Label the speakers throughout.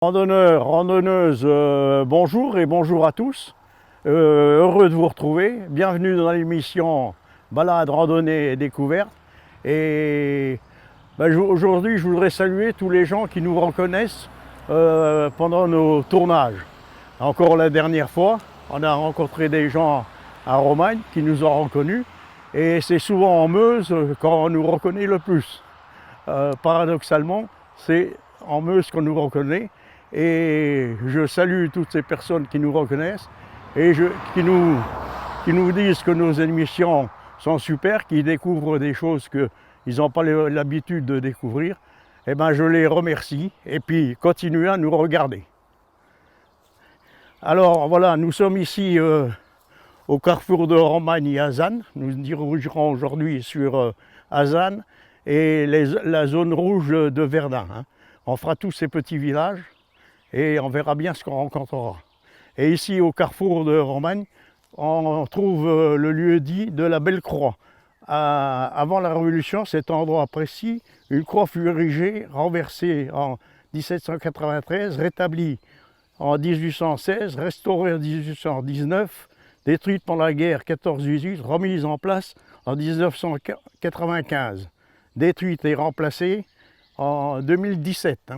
Speaker 1: Randonneurs, randonneuses, bonjour et bonjour à tous. Heureux de vous retrouver. Bienvenue dans l'émission Balade, randonnée et découverte. Et aujourd'hui, je voudrais saluer tous les gens qui nous reconnaissent pendant nos tournages. Encore la dernière fois, on a rencontré des gens à Romagne qui nous ont reconnus. Et c'est souvent en Meuse qu'on nous reconnaît le plus. Paradoxalement, c'est en Meuse qu'on nous reconnaît. Et je salue toutes ces personnes qui nous reconnaissent et qui nous disent que nos émissions sont super, qui découvrent des choses qu'ils n'ont pas l'habitude de découvrir. Eh bien, je les remercie et puis continuez à nous regarder. Alors voilà, nous sommes ici au carrefour de Romagne et Azannes. Nous dirigerons aujourd'hui sur Azannes et la zone rouge de Verdun. On fera tous ces petits villages et on verra bien ce qu'on rencontrera. Et ici au carrefour de Romagne, on trouve le lieu-dit de la Belle Croix. Avant la Révolution, cet endroit précis, une croix fut érigée, renversée en 1793, rétablie en 1816, restaurée en 1819, détruite pendant la guerre 14-18, remise en place en 1995, détruite et remplacée en 2017.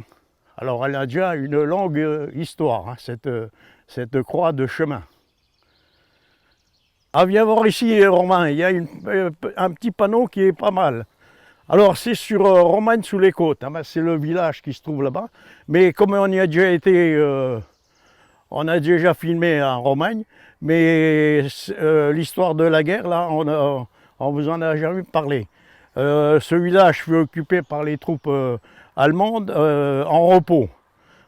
Speaker 1: Alors elle a déjà une longue histoire, cette croix de chemin. Ah, viens voir ici, Romain, il y a un petit panneau qui est pas mal. Alors c'est sur Romagne sous les côtes, c'est le village qui se trouve là-bas. Mais comme on y a déjà été, on a déjà filmé à Romagne, mais l'histoire de la guerre, là, on vous en a jamais parlé. Ce village fut occupé par les troupes allemandes en repos,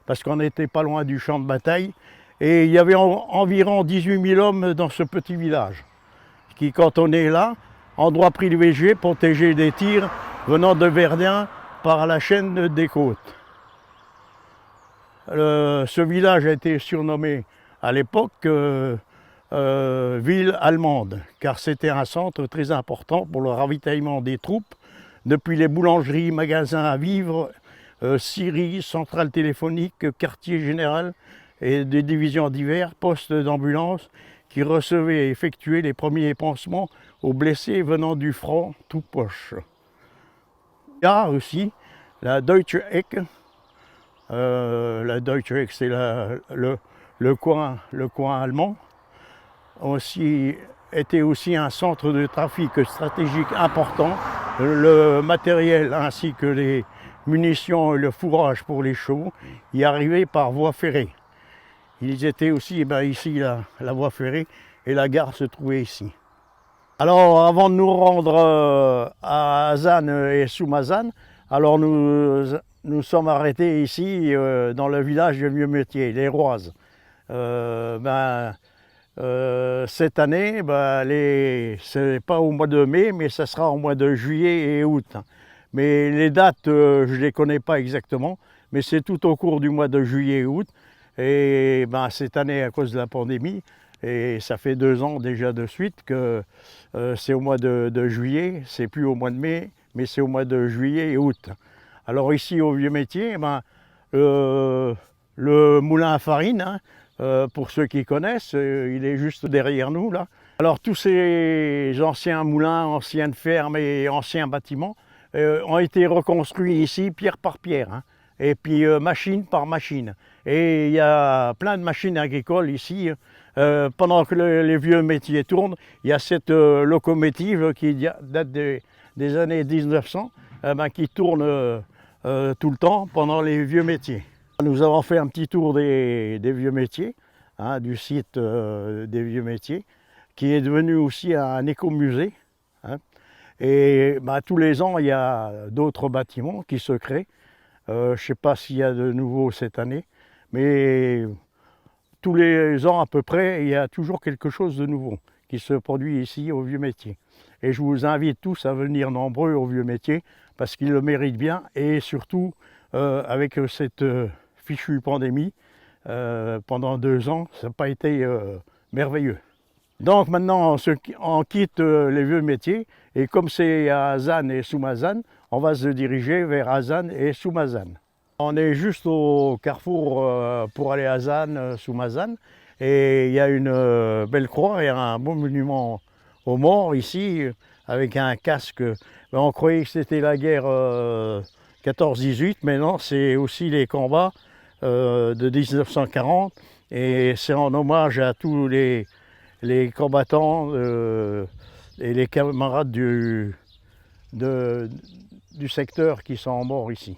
Speaker 1: parce qu'on n'était pas loin du champ de bataille. Et il y avait environ 18 000 hommes dans ce petit village, qui, quand on est là, endroit privilégié, protégé des tirs venant de Verdun par la chaîne des côtes. Ce village a été surnommé à l'époque ville allemande, car c'était un centre très important pour le ravitaillement des troupes, depuis les boulangeries, magasins à vivres, scieries, centrales téléphoniques, quartier général et des divisions diverses, postes d'ambulance qui recevaient et effectuaient les premiers pansements aux blessés venant du front tout poche. Il y a aussi la Deutsche Ecke. La Deutsche Ecke, c'est le coin allemand. Était aussi un centre de trafic stratégique important. Le matériel ainsi que les munitions et le fourrage pour les chevaux y arrivaient par voie ferrée. Ils étaient aussi ici la voie ferrée et la gare se trouvait ici. Alors avant de nous rendre à Azannes et Soumazannes, alors nous sommes arrêtés ici dans le village de Vieux-Métier, les Roises. Cette année, c'est pas au mois de mai, mais ça sera au mois de juillet et août. Mais les dates, je ne les connais pas exactement, mais c'est tout au cours du mois de juillet et août. Et cette année, à cause de la pandémie, et ça fait 2 ans déjà de suite que c'est au mois de juillet, c'est plus au mois de mai, mais c'est au mois de juillet et août. Alors ici au Vieux-Métier, le moulin à farine, pour ceux qui connaissent, il est juste derrière nous là. Alors tous ces anciens moulins, anciennes fermes et anciens bâtiments ont été reconstruits ici pierre par pierre, et puis machine par machine. Et il y a plein de machines agricoles ici. Pendant que les vieux métiers tournent, il y a cette locomotive qui date des années 1900, qui tourne tout le temps pendant les vieux métiers. Nous avons fait un petit tour des vieux métiers, du site des vieux métiers, qui est devenu aussi un écomusée. Et tous les ans, il y a d'autres bâtiments qui se créent. Je ne sais pas s'il y a de nouveau cette année, mais tous les ans à peu près, il y a toujours quelque chose de nouveau qui se produit ici au Vieux-Métier. Et je vous invite tous à venir nombreux au Vieux-Métier parce qu'ils le méritent bien, et surtout avec cette fichue pandémie, pendant 2 ans, ça n'a pas été merveilleux. Donc maintenant, on quitte les vieux métiers, et comme c'est à Azannes et Soumazannes, on va se diriger vers Azannes et Soumazannes. On est juste au carrefour pour aller à Zannes, sous Mazanne. Et il y a une belle croix et un beau monument aux morts ici, avec un casque. Ben, on croyait que c'était la guerre 14-18, mais non, c'est aussi les combats de 1940. Et c'est en hommage à tous les combattants et les camarades du secteur qui sont morts ici.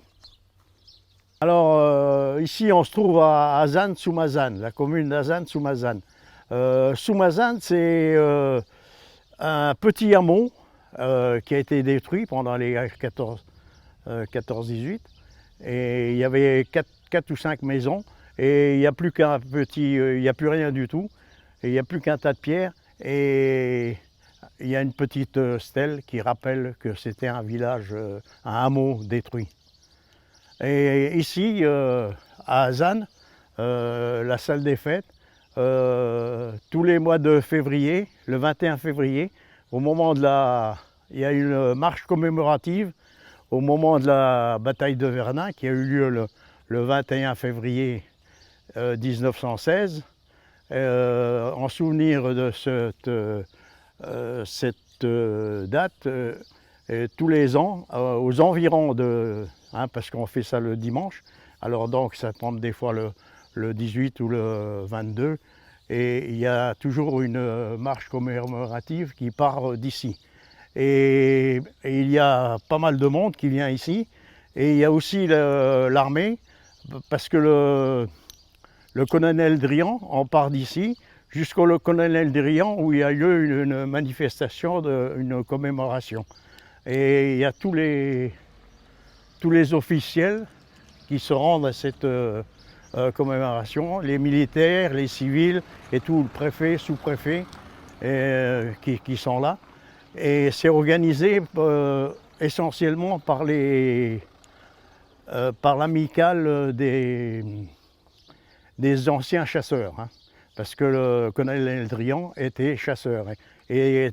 Speaker 1: Alors ici on se trouve à Zannes-sous-Mazanne, la commune d'Azannes-sous-Mazanne. Sous-Mazanne c'est un petit hameau qui a été détruit pendant les guerres 14-18 et il y avait 4 ou 5 maisons et il n'y a plus qu'un petit, il n'y a plus rien du tout et il n'y a plus qu'un tas de pierres et il y a une petite stèle qui rappelle que c'était un village, un hameau détruit. Et ici, à Zannes, la salle des fêtes, tous les mois de février, le 21 février, au moment de il y a une marche commémorative au moment de la bataille de Verdun qui a eu lieu le 21 février 1916. En souvenir de cette date, tous les ans, aux environs de... parce qu'on fait ça le dimanche, alors donc ça tombe des fois le 18 ou le 22, et il y a toujours une marche commémorative qui part d'ici. Et il y a pas mal de monde qui vient ici, et il y a aussi l'armée, parce que le colonel Drian en part d'ici, jusqu'au colonel Drian où il y a eu une manifestation, une commémoration. Et il y a tous les officiels qui se rendent à cette commémoration, les militaires, les civils et tout, le préfet, sous-préfet qui sont là. Et c'est organisé essentiellement par l'amicale des anciens chasseurs, hein, parce que le colonel Drian était chasseur. Et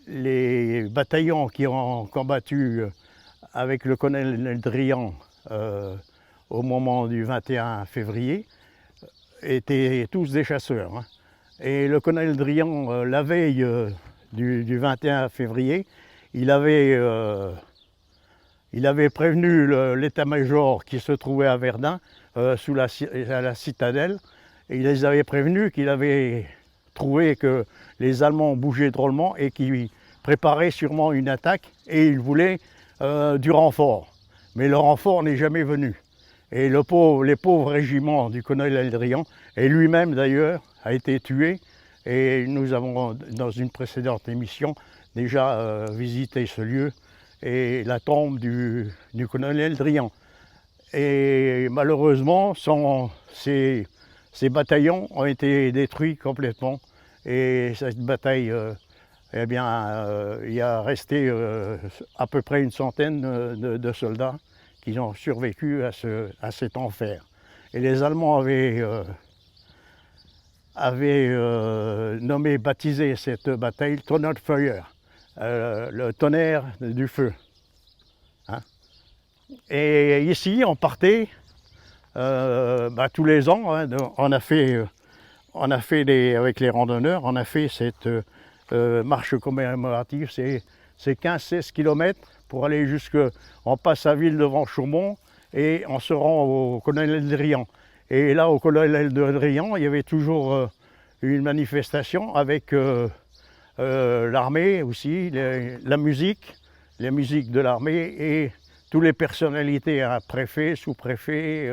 Speaker 1: les bataillons qui ont combattu avec le colonel Drian au moment du 21 février étaient tous des chasseurs. Hein. Et le colonel Drian, la veille du 21 février, il avait prévenu l'état-major qui se trouvait à Verdun, à la citadelle, et il les avait prévenus qu'il avait trouvé que les Allemands bougeaient drôlement et qu'ils préparaient sûrement une attaque et ils voulaient du renfort. Mais le renfort n'est jamais venu. Et les pauvres régiments du colonel Drian, et lui-même d'ailleurs, a été tué. Et nous avons, dans une précédente émission, déjà visité ce lieu et la tombe du colonel Drian. Et malheureusement, ces bataillons ont été détruits complètement. Et cette bataille, eh bien, il y a resté à peu près une centaine de soldats qui ont survécu à cet enfer. Et les Allemands avaient baptisé cette bataille Tonnerfeuer, le tonnerre du feu. Hein. Et ici, on partait tous les ans, hein, on a fait avec les randonneurs, on a fait cette marche commémorative, c'est 15-16 km pour aller on passe à Ville devant Chaumont et on se rend au colonel Drian. Et là, au colonel Drian, il y avait toujours une manifestation avec l'armée aussi, la musique de l'armée et toutes les personnalités, hein, préfets, sous-préfets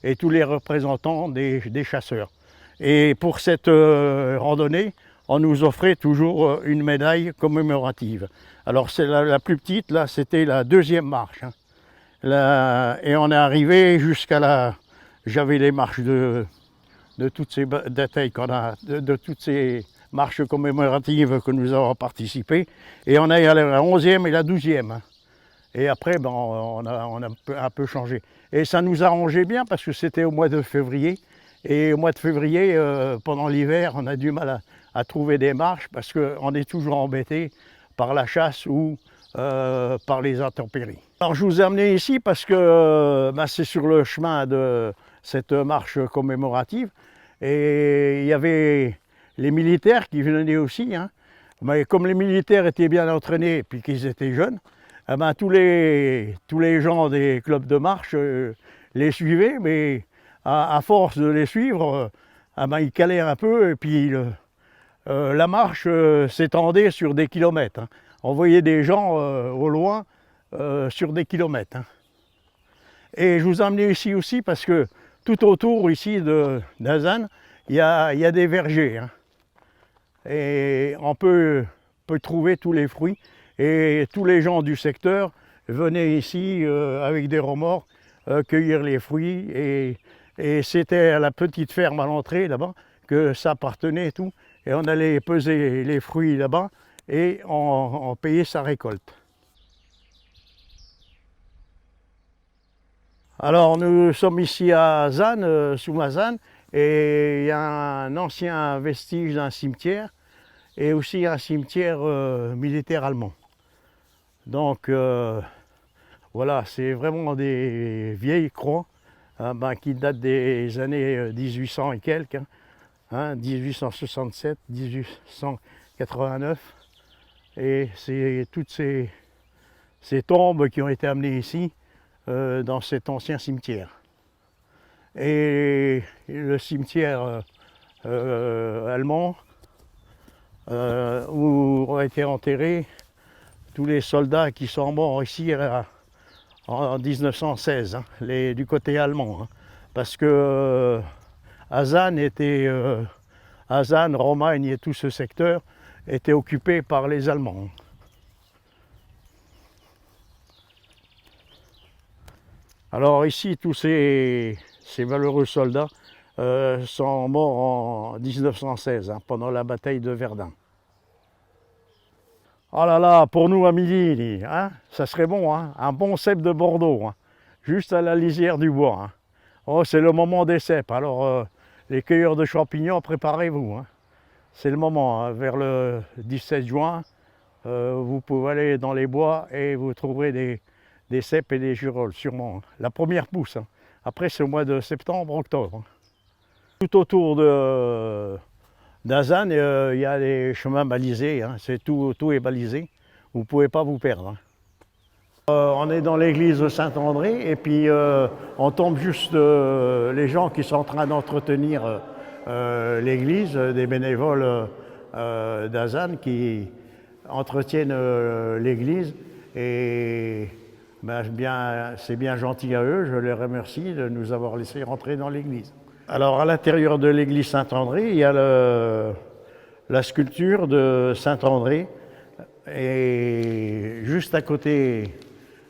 Speaker 1: et tous les représentants des chasseurs. Et pour cette randonnée, on nous offrait toujours une médaille commémorative. Alors c'est la plus petite, là c'était la deuxième marche. Hein. Et on est arrivé jusqu'à j'avais les marches de toutes ces batailles de toutes ces marches commémoratives que nous avons participé. Et on est à la 11e et la 12e. Hein. Et après, ben, on a un peu changé. Et ça nous arrangeait bien parce que c'était au mois de février. Et au mois de février, pendant l'hiver, on a du mal à trouver des marches parce qu'on est toujours embêté par la chasse ou par les intempéries. Alors je vous ai amené ici parce que c'est sur le chemin de cette marche commémorative et il y avait les militaires qui venaient aussi. Hein. Mais comme les militaires étaient bien entraînés et puis qu'ils étaient jeunes, tous les gens des clubs de marche les suivaient, mais à force de les suivre, ils calaient un peu et puis la marche s'étendait sur des kilomètres. Hein. On voyait des gens au loin sur des kilomètres. Hein. Et je vous ai amené ici aussi parce que tout autour ici d'Azan, il y a des vergers. Hein. Et on peut trouver tous les fruits. Et tous les gens du secteur venaient ici avec des remorques cueillir les fruits. Et c'était à la petite ferme à l'entrée là-bas que ça appartenait et tout. Et on allait peser les fruits là-bas et on payait sa récolte. Alors nous sommes ici à Azan, sous Mazan, et il y a un ancien vestige d'un cimetière et aussi un cimetière militaire allemand. Donc voilà, c'est vraiment des vieilles croix qui datent des années 1800 et quelques, hein, 1867, 1889. Et c'est toutes ces tombes qui ont été amenées ici dans cet ancien cimetière. Et le cimetière allemand où ont été enterrés tous les soldats qui sont morts ici en 1916, hein, du côté allemand. Hein, parce que Azan, Romagne et tout ce secteur était occupé par les Allemands. Alors ici, tous ces malheureux soldats sont morts en 1916, hein, pendant la bataille de Verdun. Oh là là, pour nous à midi, hein, ça serait bon, hein, un bon cep de Bordeaux, hein, juste à la lisière du bois. Hein. Oh, c'est le moment des cèpes, alors les cueilleurs de champignons, préparez-vous. Hein. C'est le moment, hein, vers le 17 juin, vous pouvez aller dans les bois et vous trouverez des cèpes et des girolles, sûrement. Hein. La première pousse, hein. Après c'est au mois de septembre, octobre. Hein. Tout autour d'Azan, il y a des chemins balisés, hein. Tout est balisé, vous ne pouvez pas vous perdre. Hein. On est dans l'église de Saint-André et puis on tombe juste les gens qui sont en train d'entretenir l'église, des bénévoles d'Azan qui entretiennent l'église et c'est bien gentil à eux, je les remercie de nous avoir laissé rentrer dans l'église. Alors à l'intérieur de l'église Saint-André, il y a la sculpture de Saint-André et juste à côté,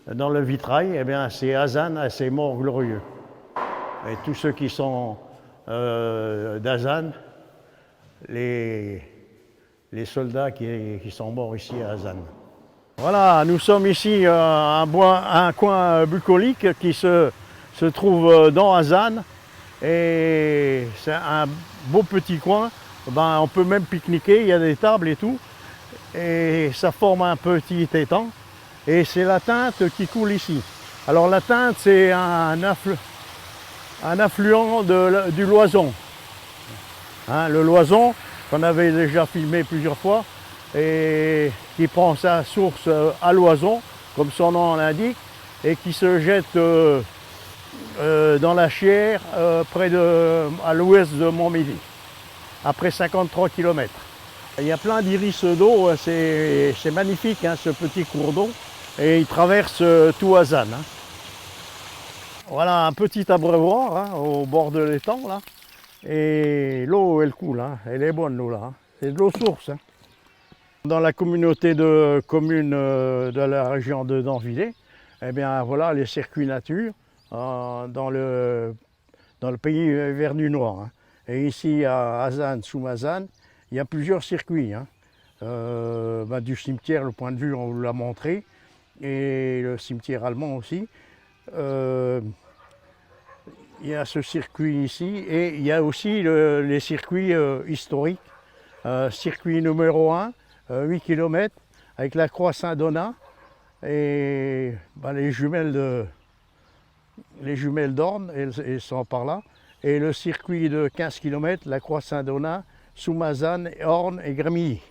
Speaker 1: dans le vitrail, c'est Azan, c'est mort glorieux. Et tous ceux qui sont d'Azan, les soldats qui sont morts ici à Azan. Voilà, nous sommes ici à un coin bucolique qui se trouve dans Azan. Et c'est un beau petit coin, on peut même pique-niquer, il y a des tables et tout. Et ça forme un petit étang. Et c'est la Teinte qui coule ici. Alors la Teinte, c'est un affluent du Loison. Hein, le Loison, qu'on avait déjà filmé plusieurs fois, et qui prend sa source à Loison, comme son nom l'indique, et qui se jette dans la Chière, à l'ouest de Montmédy, après 53 km. Il y a plein d'iris d'eau, c'est magnifique, hein, ce petit cours d'eau, et il traverse tout Azan. Hein. Voilà un petit abreuvoir hein, au bord de l'étang, là, et l'eau elle coule, hein, elle est bonne l'eau là, hein. C'est de l'eau source. Hein. Dans la communauté de communes de la région de Danvillers, eh bien voilà les circuits nature. Dans le pays verdunois. Hein. Et ici à Azan, sous Mazan, il y a plusieurs circuits. Hein. Du cimetière, le point de vue, on vous l'a montré, et le cimetière allemand aussi. Il y a ce circuit ici, et il y a aussi les circuits historiques. Circuit numéro 1, 8 km, avec la croix Saint-Donat. Et ben, les jumelles d'Orne, elles sont par là. Et le circuit de 15 km, la Croix-Saint-Donat, Soumazane, Orne et Grémilly.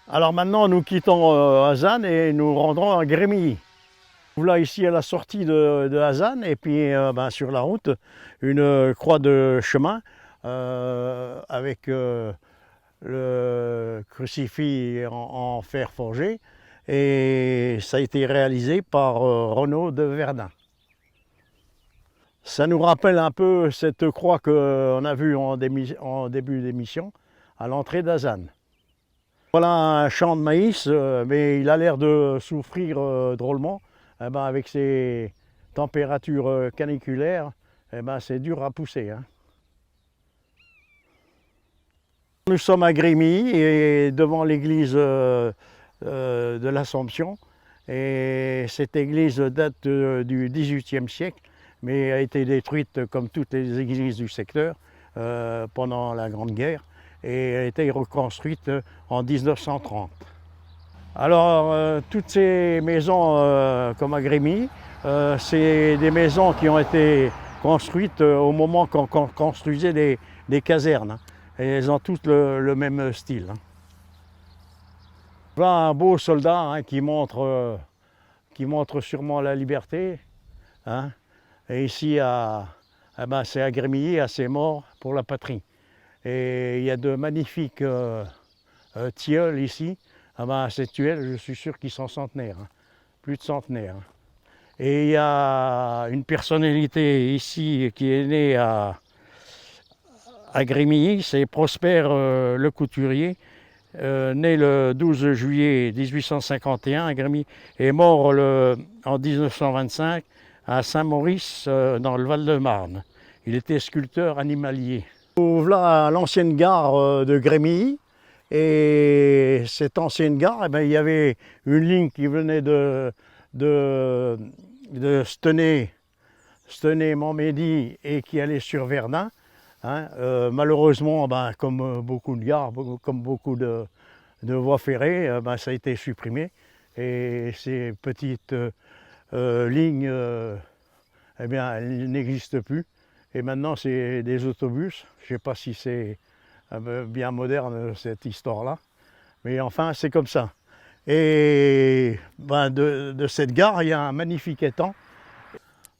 Speaker 1: Alors maintenant, nous quittons Hazanne et nous rendrons à Grémilly. Voilà ici à la sortie de Hazanne et puis ben, sur la route, une croix de chemin avec le crucifix en fer forgé, et ça a été réalisé par Renaud de Verdun. Ça nous rappelle un peu cette croix qu'on a vue en début d'émission à l'entrée d'Hazanne. Voilà un champ de maïs, mais il a l'air de souffrir drôlement. Eh ben, avec ces températures caniculaires, eh ben, c'est dur à pousser, hein. Nous sommes à Grémilly et devant l'église de l'Assomption. Et cette église date du XVIIIe siècle, mais a été détruite comme toutes les églises du secteur pendant la Grande Guerre et a été reconstruite en 1930. Alors, toutes ces maisons comme à Grémilly, c'est des maisons qui ont été construites au moment qu'on construisait des casernes, hein. Et elles ont toutes le même style, hein. Voilà un beau soldat, hein, qui montre sûrement la liberté, hein. Et ici, eh ben, c'est à Grémilly, à ses morts pour la patrie. Et il y a de magnifiques tilleuls ici. Ah ben, ces tilleuls, je suis sûr qu'ils sont centenaires, hein, plus de centenaires. Et il y a une personnalité ici qui est née à Grémilly, c'est Prosper le couturier, né le 12 juillet 1851 à Grémilly, et mort en 1925 à Saint-Maurice dans le Val-de-Marne. Il était sculpteur animalier. Voilà l'ancienne gare de Grémilly. Et cette ancienne gare, eh ben, il y avait une ligne qui venait de Stenay-Montmédy et qui allait sur Verdun, hein. Malheureusement, ben, comme beaucoup de gares, comme beaucoup de voies ferrées, ben, ça a été supprimé. Et ces petites lignes, eh bien, elles n'existent plus. Et maintenant, c'est des autobus. Je ne sais pas si c'est bien moderne cette histoire-là, mais enfin c'est comme ça. Et ben, de cette gare, il y a un magnifique étang.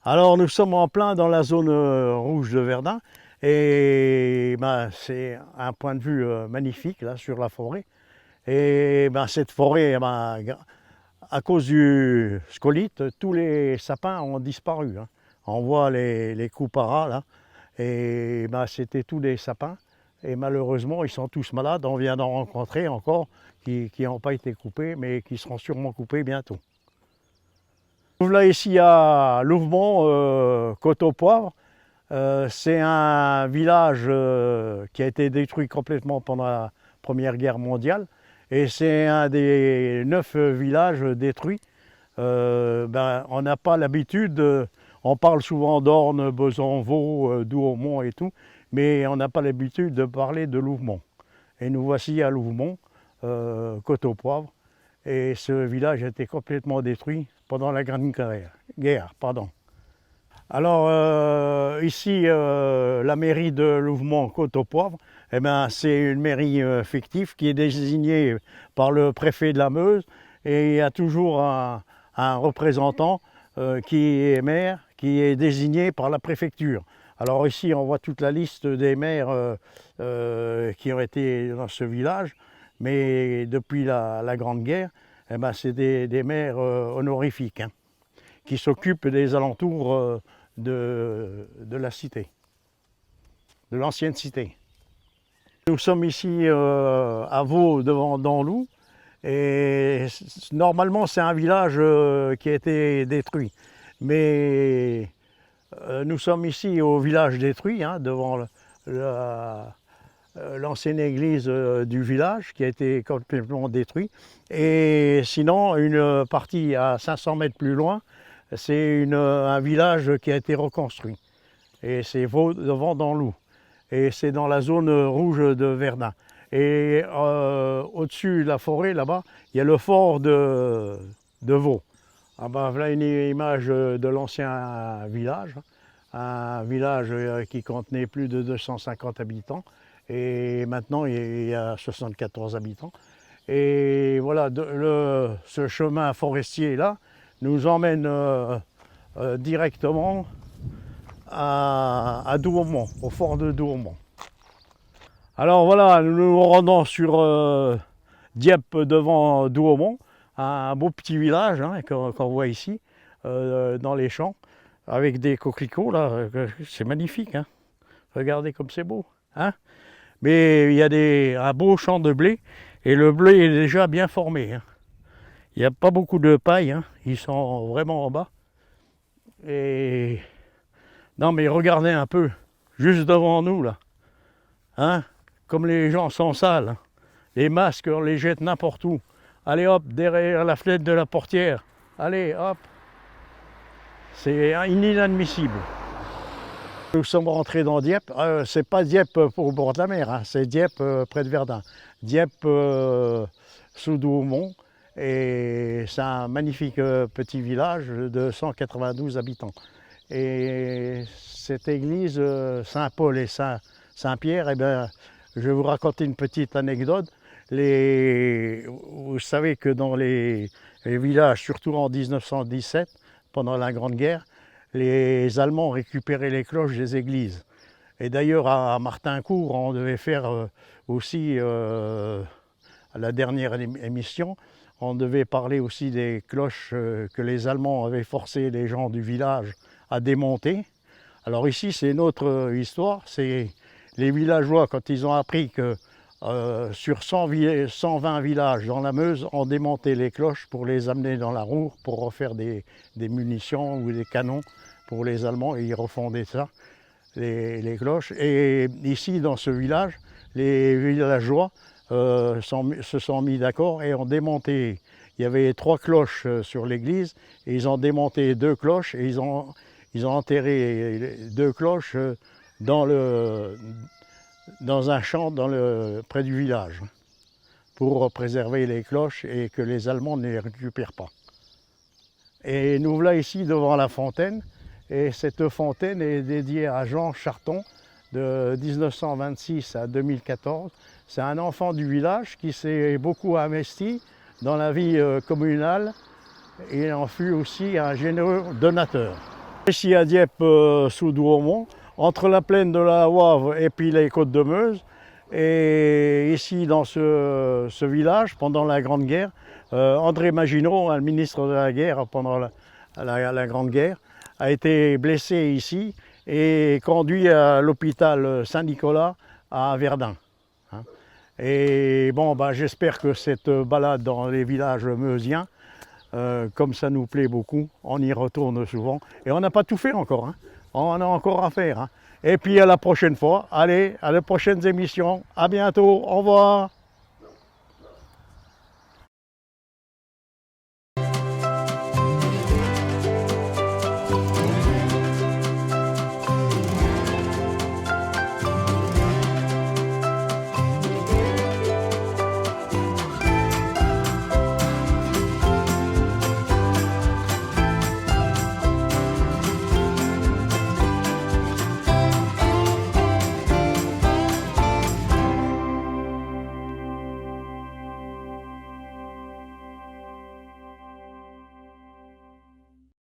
Speaker 1: Alors nous sommes en plein dans la zone rouge de Verdun, et ben, c'est un point de vue magnifique là sur la forêt. Et ben, cette forêt, ben, à cause du scolyte, tous les sapins ont disparu, hein. On voit les couparas là, et ben, c'était tous des sapins. Et malheureusement, ils sont tous malades. On vient d'en rencontrer encore qui n'ont pas été coupés, mais qui seront sûrement coupés bientôt. Voilà ici à Louvemont, Côte-aux-Poivres. C'est un village qui a été détruit complètement pendant la Première Guerre mondiale. Et c'est un des 9 villages détruits. Ben, on n'a pas l'habitude, on parle souvent d'Orne, Besanvaux, Douaumont et tout, mais on n'a pas l'habitude de parler de Louvemont. Et nous voici à Louvemont, Côte-aux-Poivres, et ce village a été complètement détruit pendant la Grande Guerre. Alors ici, la mairie de Louvemont, Côte-aux-Poivres, eh ben, c'est une mairie fictive qui est désignée par le préfet de la Meuse, et il y a toujours un représentant qui est maire, qui est désigné par la préfecture. Alors ici, on voit toute la liste des maires qui ont été dans ce village, mais depuis la Grande Guerre, eh ben, c'est des maires honorifiques, hein, qui s'occupent des alentours de la cité, de l'ancienne cité. Nous sommes ici à Vaux, devant Danlou, et normalement c'est un village qui a été détruit. Mais nous sommes ici au village détruit, hein, devant l'ancienne église du village qui a été complètement détruite. Et sinon, une partie à 500 mètres plus loin, c'est un village qui a été reconstruit. Et c'est Vaux devant Danlou. Et c'est dans la zone rouge de Verdun. Et au-dessus de la forêt, là-bas, il y a le fort de Vaux. Ah ben voilà une image de l'ancien village, un village qui contenait plus de 250 habitants et maintenant il y a 74 habitants. Et voilà, ce chemin forestier là nous emmène directement à Douaumont, au fort de Douaumont. Alors voilà, nous nous rendons sur Dieppe devant Douaumont, un beau petit village hein, qu'on voit ici, dans les champs, avec des coquelicots là, c'est magnifique. Hein. Regardez comme c'est beau. Hein. Mais il y a un beau champ de blé, et le blé est déjà bien formé. Hein. Il n'y a pas beaucoup de paille, hein. Ils sont vraiment en bas. Et non mais regardez un peu, juste devant nous là. Hein. Comme les gens sont sales. Hein. Les masques, on les jette n'importe où. Allez hop, derrière la fenêtre de la portière. Allez hop. C'est inadmissible. Nous sommes rentrés dans Dieppe. C'est pas Dieppe au bord de la mer, hein. C'est Dieppe près de Verdun. Dieppe sous Douaumont. Et c'est un magnifique petit village de 192 habitants. Et cette église Saint-Paul et Saint-Pierre, eh bien, je vais vous raconter une petite anecdote. Vous savez que dans les villages, surtout en 1917, pendant la Grande Guerre, les Allemands récupéraient les cloches des églises. Et d'ailleurs, à Martincourt, on devait faire aussi, à la dernière émission, on devait parler aussi des cloches que les Allemands avaient forcé les gens du village à démonter. Alors ici, c'est une autre histoire. C'est les villageois, quand ils ont appris que sur 120 villages dans la Meuse, on démontait les cloches pour les amener dans la Roure pour refaire des munitions ou des canons pour les Allemands, et ils refondaient ça, les cloches. Et ici, dans ce village, les villageois se sont mis d'accord et ont démonté. Il y avait 3 cloches sur l'église, et ils ont démonté 2 cloches, et ils ont enterré les 2 cloches dans un champ près du village, pour préserver les cloches et que les Allemands ne les récupèrent pas. Et nous voilà ici devant la fontaine, et cette fontaine est dédiée à Jean Charton de 1926 à 2014. C'est un enfant du village qui s'est beaucoup investi dans la vie communale, et en fut aussi un généreux donateur. Ici à Dieppe, sous Douaumont, entre la plaine de la Wavre et puis les côtes de Meuse. Et ici, dans ce village, pendant la Grande Guerre, André Maginot, le ministre de la Guerre pendant la Grande Guerre, a été blessé ici et conduit à l'hôpital Saint-Nicolas à Verdun. Hein. Et bon, j'espère que cette balade dans les villages meusiens, comme ça nous plaît beaucoup, on y retourne souvent. Et on n'a pas tout fait encore. Hein. On a encore à faire. Hein. Et puis à la prochaine fois. Allez, à les prochaines émissions. À bientôt. Au revoir.